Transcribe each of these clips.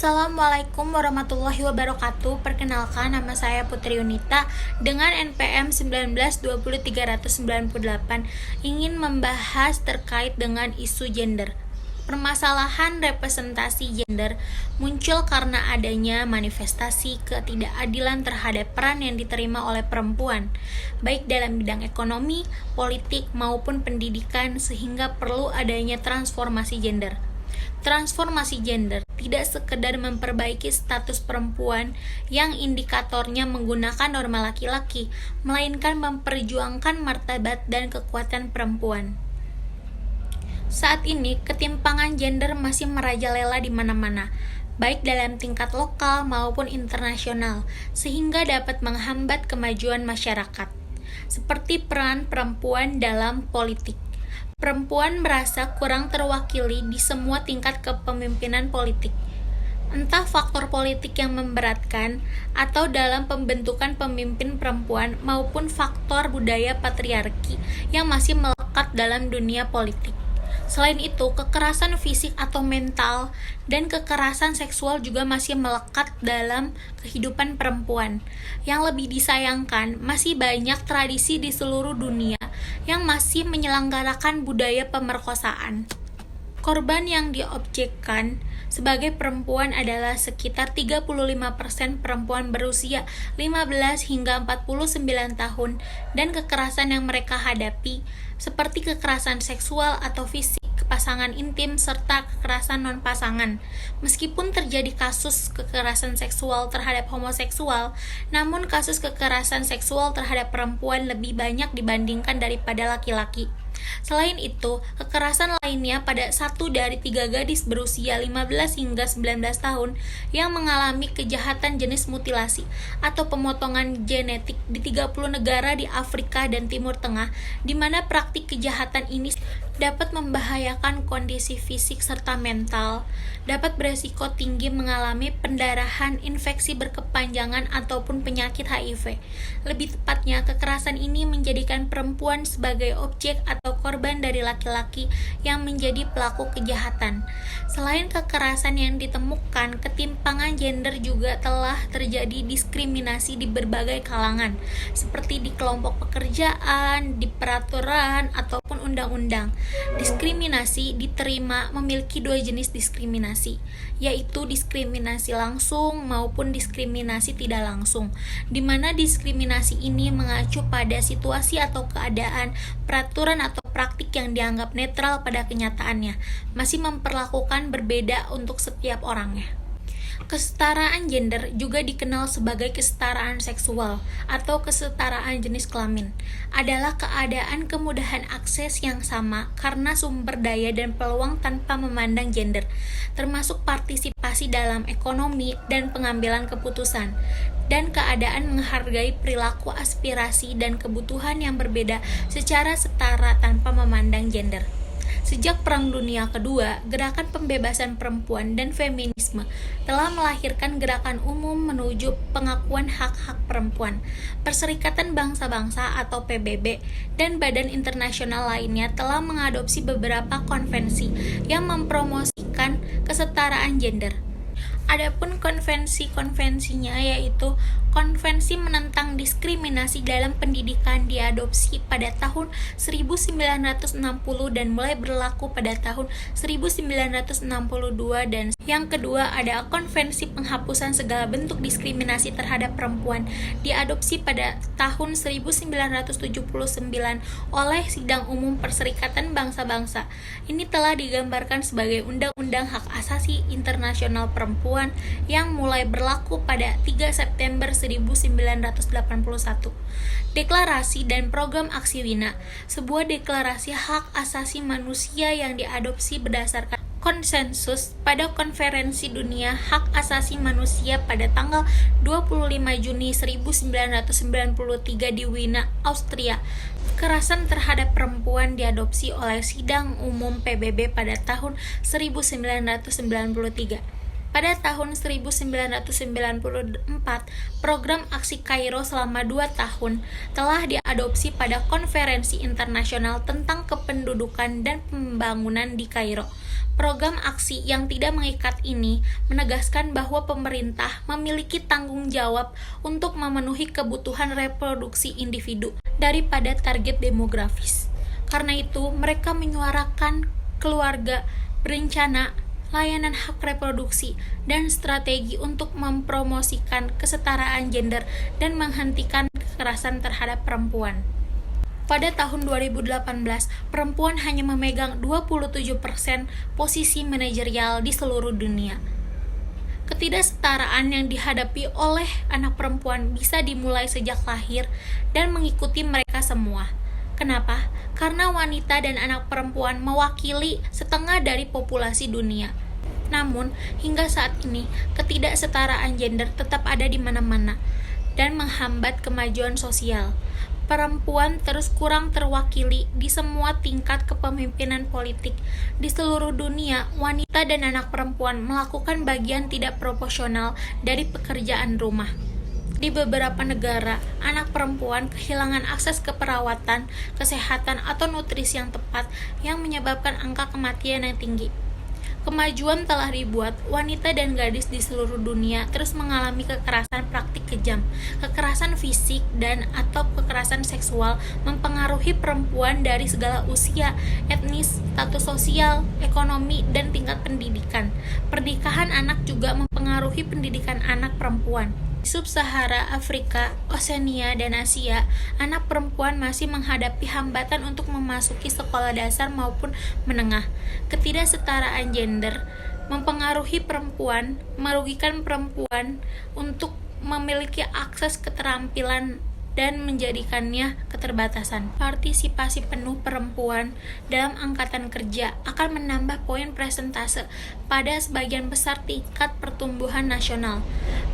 Assalamualaikum warahmatullahi wabarakatuh. Perkenalkan, nama saya Putri Yunita dengan NPM 1920398 ingin membahas terkait dengan isu gender. Permasalahan representasi gender muncul karena adanya manifestasi ketidakadilan terhadap peran yang diterima oleh perempuan, baik dalam bidang ekonomi, politik, maupun pendidikan, sehingga perlu adanya transformasi gender. Transformasi gender tidak sekedar memperbaiki status perempuan yang indikatornya menggunakan norma laki-laki, melainkan memperjuangkan martabat dan kekuatan perempuan. Saat ini, ketimpangan gender masih merajalela di mana-mana, baik dalam tingkat lokal maupun internasional, sehingga dapat menghambat kemajuan masyarakat. Seperti peran perempuan dalam politik. Perempuan merasa kurang terwakili di semua tingkat kepemimpinan politik. Entah faktor politik yang memberatkan atau dalam pembentukan pemimpin perempuan maupun faktor budaya patriarki yang masih melekat dalam dunia politik. Selain itu, kekerasan fisik atau mental dan kekerasan seksual juga masih melekat dalam kehidupan perempuan. Yang lebih disayangkan, masih banyak tradisi di seluruh dunia yang masih menyelenggarakan budaya pemerkosaan. Korban yang diobjekkan sebagai perempuan adalah sekitar 35% perempuan berusia 15 hingga 49 tahun, dan kekerasan yang mereka hadapi seperti kekerasan seksual atau fisik, pasangan intim, serta kekerasan non-pasangan. Meskipun terjadi kasus kekerasan seksual terhadap homoseksual, namun kasus kekerasan seksual terhadap perempuan lebih banyak dibandingkan daripada laki-laki. Selain itu, kekerasan lainnya pada 1 dari 3 gadis berusia 15 hingga 19 tahun yang mengalami kejahatan jenis mutilasi atau pemotongan genetik di 30 negara di Afrika dan Timur Tengah, di mana praktik kejahatan ini dapat membahayakan kondisi fisik serta mental, dapat beresiko tinggi mengalami pendarahan, infeksi berkepanjangan, ataupun penyakit HIV. Lebih tepatnya, kekerasan ini menjadikan perempuan sebagai objek atau korban dari laki-laki yang menjadi pelaku kejahatan. Selain kekerasan yang ditemukan, ketimpangan gender juga telah terjadi diskriminasi di berbagai kalangan, seperti di kelompok pekerjaan, di peraturan, ataupun undang-undang. Diskriminasi diterima memiliki 2 jenis diskriminasi, yaitu diskriminasi langsung maupun diskriminasi tidak langsung, di mana diskriminasi ini mengacu pada situasi atau keadaan, peraturan atau praktik yang dianggap netral pada kenyataannya, masih memperlakukan berbeda untuk setiap orangnya. Kesetaraan gender juga dikenal sebagai kesetaraan seksual atau kesetaraan jenis kelamin, adalah keadaan kemudahan akses yang sama karena sumber daya dan peluang tanpa memandang gender, termasuk partisipasi dalam ekonomi dan pengambilan keputusan, dan keadaan menghargai perilaku, aspirasi, dan kebutuhan yang berbeda secara setara tanpa memandang gender. Sejak Perang Dunia Kedua, gerakan pembebasan perempuan dan feminisme telah melahirkan gerakan umum menuju pengakuan hak-hak perempuan. Perserikatan Bangsa-Bangsa atau PBB dan badan internasional lainnya telah mengadopsi beberapa konvensi yang mempromosikan kesetaraan gender. Adapun konvensi-konvensinya yaitu Konvensi menentang diskriminasi dalam pendidikan diadopsi pada tahun 1960 dan mulai berlaku pada tahun 1962, dan yang kedua ada Konvensi penghapusan segala bentuk diskriminasi terhadap perempuan diadopsi pada tahun 1979 oleh Sidang Umum Perserikatan Bangsa-Bangsa. Ini telah digambarkan sebagai Undang-Undang Hak Asasi Internasional Perempuan yang mulai berlaku pada 3 September 1981. Deklarasi dan Program Aksi Wina, sebuah deklarasi hak asasi manusia yang diadopsi berdasarkan konsensus pada Konferensi Dunia Hak Asasi Manusia pada tanggal 25 Juni 1993 di Wina, Austria. Kekerasan terhadap perempuan diadopsi oleh Sidang Umum PBB pada tahun 1993. Pada tahun 1994, program Aksi Kairo selama 2 tahun telah diadopsi pada Konferensi Internasional tentang Kependudukan dan Pembangunan di Kairo. Program aksi yang tidak mengikat ini menegaskan bahwa pemerintah memiliki tanggung jawab untuk memenuhi kebutuhan reproduksi individu daripada target demografis. Karena itu, mereka menyuarakan keluarga berencana, layanan hak reproduksi, dan strategi untuk mempromosikan kesetaraan gender dan menghentikan kekerasan terhadap perempuan. Pada tahun 2018, perempuan hanya memegang 27% posisi manajerial di seluruh dunia. Ketidaksetaraan yang dihadapi oleh anak perempuan bisa dimulai sejak lahir dan mengikuti mereka semua. Kenapa? Karena wanita dan anak perempuan mewakili setengah dari populasi dunia. Namun, hingga saat ini, ketidaksetaraan gender tetap ada di mana-mana dan menghambat kemajuan sosial. Perempuan terus kurang terwakili di semua tingkat kepemimpinan politik. Di seluruh dunia, wanita dan anak perempuan melakukan bagian tidak proporsional dari pekerjaan rumah. Di beberapa negara, anak perempuan kehilangan akses ke perawatan, kesehatan, atau nutrisi yang tepat yang menyebabkan angka kematian yang tinggi. Kemajuan telah dibuat, wanita dan gadis di seluruh dunia terus mengalami kekerasan praktik kejam. Kekerasan fisik dan atau kekerasan seksual mempengaruhi perempuan dari segala usia, etnis, status sosial, ekonomi, dan tingkat pendidikan. Pernikahan anak juga mempengaruhi pendidikan anak perempuan. Di Sub-Sahara Afrika, Oseania, dan Asia, anak perempuan masih menghadapi hambatan untuk memasuki sekolah dasar maupun menengah. Ketidaksetaraan gender mempengaruhi perempuan, merugikan perempuan untuk memiliki akses keterampilan dan menjadikannya keterbatasan. Partisipasi penuh perempuan dalam angkatan kerja akan menambah poin persentase pada sebagian besar tingkat pertumbuhan nasional,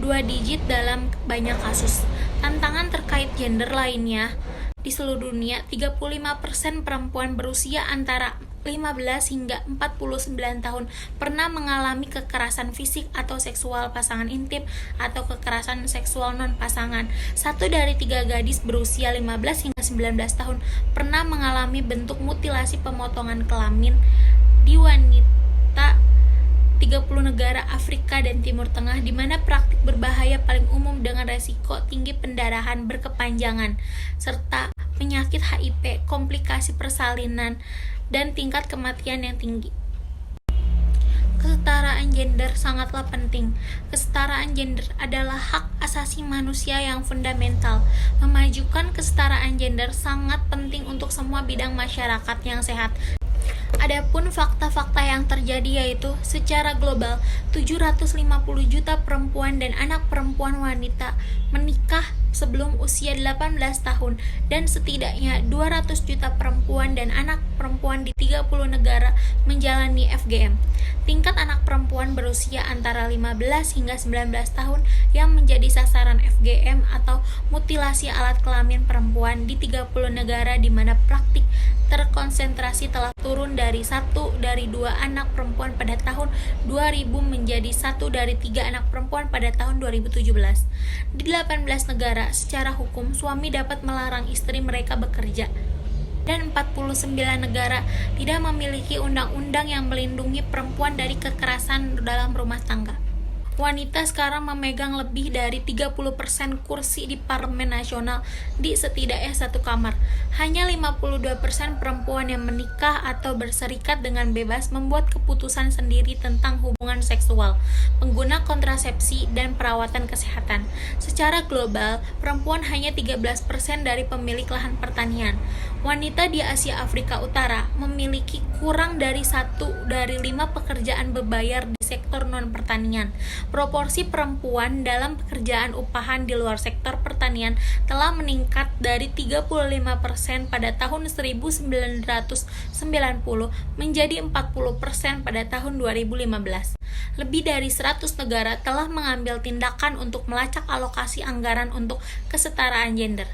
2 digit dalam banyak kasus. Tantangan terkait gender lainnya, di seluruh dunia, 35% perempuan berusia antara 15 hingga 49 tahun pernah mengalami kekerasan fisik atau seksual pasangan intim atau kekerasan seksual non-pasangan. 1 dari 3 gadis berusia 15 hingga 19 tahun pernah mengalami bentuk mutilasi pemotongan kelamin di wanita 30 negara Afrika dan Timur Tengah, di mana praktik berbahaya paling umum dengan resiko tinggi pendarahan berkepanjangan, serta penyakit HIV, komplikasi persalinan, dan tingkat kematian yang tinggi. Kesetaraan gender sangatlah penting. Kesetaraan gender adalah hak asasi manusia yang fundamental. Memajukan kesetaraan gender sangat penting untuk semua bidang masyarakat yang sehat. Adapun fakta-fakta yang terjadi yaitu secara global 750 juta perempuan dan anak perempuan wanita menikah sebelum usia 18 tahun dan setidaknya 200 juta perempuan dan anak perempuan di 30 negara menjalani FGM. Tingkat anak perempuan berusia antara 15 hingga 19 tahun yang menjadi sasaran FGM atau mutilasi alat kelamin perempuan di 30 negara di mana praktik terkonsentrasi telah turun dari 1 dari 2 anak perempuan pada tahun 2000 menjadi 1 dari 3 anak perempuan pada tahun 2017. Di 18 negara, secara hukum suami dapat melarang istri mereka bekerja. Dan 49 negara tidak memiliki undang-undang yang melindungi perempuan dari kekerasan dalam rumah tangga. Wanita sekarang memegang lebih dari 30% kursi di Parlemen Nasional di setidaknya satu kamar. Hanya 52% perempuan yang menikah atau berserikat dengan bebas membuat keputusan sendiri tentang hubungan seksual, pengguna kontrasepsi, dan perawatan kesehatan. Secara global, perempuan hanya 13% dari pemilik lahan pertanian. Wanita di Asia Afrika Utara memiliki kurang dari 1 dari 5 pekerjaan berbayar di sektor non-pertanian. Proporsi perempuan dalam pekerjaan upahan di luar sektor pertanian telah meningkat dari 35% pada tahun 1990 menjadi 40% pada tahun 2015. Lebih dari 100 negara telah mengambil tindakan untuk melacak alokasi anggaran untuk kesetaraan gender.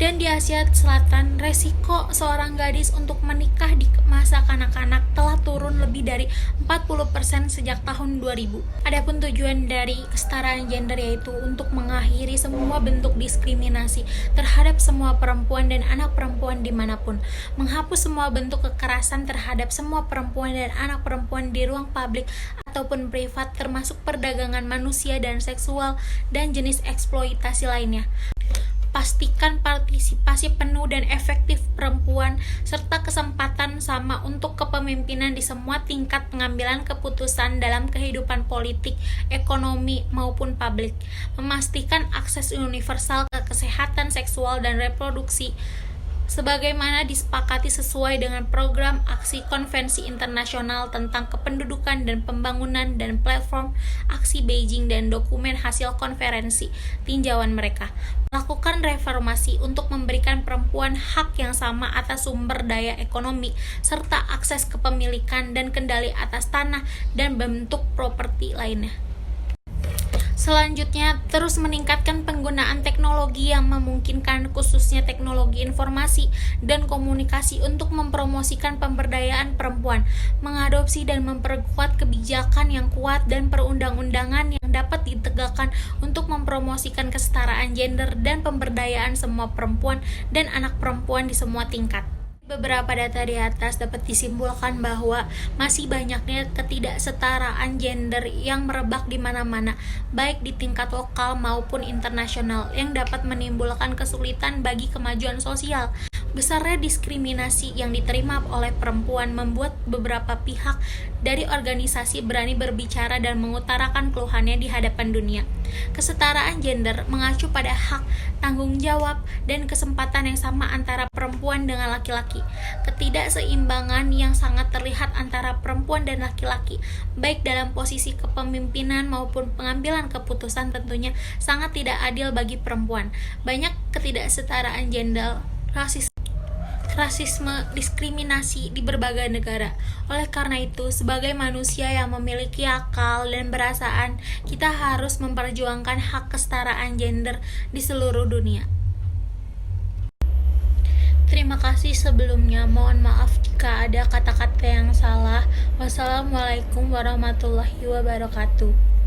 Dan di Asia Selatan, resiko seorang gadis untuk menikah di masa kanak-kanak telah turun lebih dari 40% sejak tahun 2000. Adapun tujuan dari kesetaraan gender yaitu untuk mengakhiri semua bentuk diskriminasi terhadap semua perempuan dan anak perempuan dimanapun, menghapus semua bentuk kekerasan terhadap semua perempuan dan anak perempuan di ruang publik ataupun privat, termasuk perdagangan manusia dan seksual dan jenis eksploitasi lainnya. Pastikan partisipasi penuh dan efektif perempuan serta kesempatan sama untuk kepemimpinan di semua tingkat pengambilan keputusan dalam kehidupan politik, ekonomi, maupun publik. Memastikan akses universal ke kesehatan seksual dan reproduksi sebagaimana disepakati sesuai dengan program aksi Konvensi Internasional tentang Kependudukan dan Pembangunan dan platform aksi Beijing dan dokumen hasil konferensi tinjauan mereka. Melakukan reformasi untuk memberikan perempuan hak yang sama atas sumber daya ekonomi serta akses kepemilikan dan kendali atas tanah dan bentuk properti lainnya. Selanjutnya, terus meningkatkan penggunaan teknologi yang memungkinkan, khususnya teknologi informasi dan komunikasi untuk mempromosikan pemberdayaan perempuan, mengadopsi dan memperkuat kebijakan yang kuat dan perundang-undangan yang dapat ditegakkan untuk mempromosikan kesetaraan gender dan pemberdayaan semua perempuan dan anak perempuan di semua tingkat. Beberapa data di atas dapat disimpulkan bahwa masih banyaknya ketidaksetaraan gender yang merebak di mana-mana, baik di tingkat lokal maupun internasional, yang dapat menimbulkan kesulitan bagi kemajuan sosial. Besarnya diskriminasi yang diterima oleh perempuan membuat beberapa pihak dari organisasi berani berbicara dan mengutarakan keluhannya di hadapan dunia. Kesetaraan gender mengacu pada hak, tanggung jawab, dan kesempatan yang sama antara perempuan dengan laki-laki. Ketidakseimbangan yang sangat terlihat antara perempuan dan laki-laki, baik dalam posisi kepemimpinan maupun pengambilan keputusan, tentunya sangat tidak adil bagi perempuan. Banyak ketidaksetaraan gender, rasisme, diskriminasi di berbagai negara. Oleh karena itu, sebagai manusia yang memiliki akal dan perasaan, kita harus memperjuangkan hak kesetaraan gender di seluruh dunia. Terima kasih sebelumnya. Mohon maaf jika ada kata-kata yang salah. Wassalamualaikum warahmatullahi wabarakatuh.